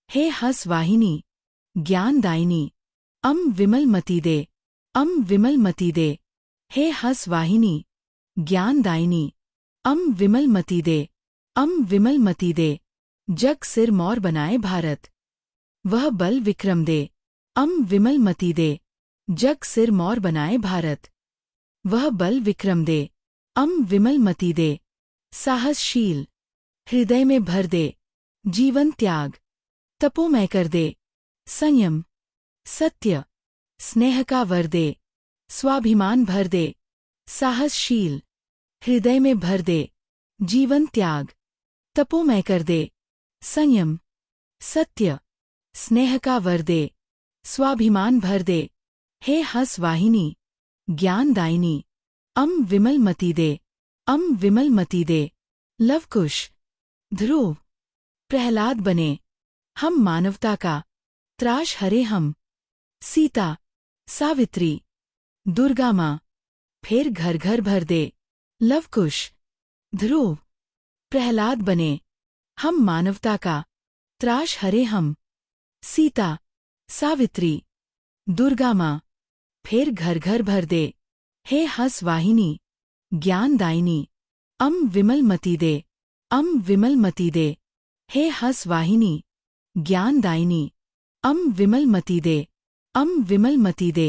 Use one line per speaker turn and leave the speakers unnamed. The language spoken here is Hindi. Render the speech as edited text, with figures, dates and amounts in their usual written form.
हे हस वाहिनी ज्ञानदायिनी अम विमलमती दे अम विमलमती दे हे हस वाहिनी ज्ञानदायिनी अम विमलमती दे अम विमलमती दे जग सिर मौर बनाए भारत वह बल विक्रम दे अम विमलमती दे जग सिर मौर बनाए भारत वह बल विक्रम दे अम विमलमती दे साहसशील हृदय में भर दे जीवन त्याग तपोमय कर दे संयम सत्य स्नेह का वर दे स्वाभिमान भर दे साहसशील हृदय में भर दे जीवन त्याग तपोमय कर दे संयम सत्य स्नेह का वर दे स्वाभिमान भर दे हे हस वाहिनी ज्ञानदायिनी अम विमलमती दे अम विमलमती दे लवकुश ध्रुव प्रहलाद बने हम मानवता का त्राश हरे हम सीता सावित्री दुर्गा माँ फिर घर घर भर दे लवकुश ध्रुव प्रहलाद बने हम मानवता का त्राश हरे हम सीता सावित्री दुर्गा माँ फिर घर घर भर दे हे हस वाहिनी ज्ञानदायिनी अम विमलमती दे अम विमलमती दे हे हस वाहिनी ज्ञानदायिनी अम विमलमती दे अम विमलमती दे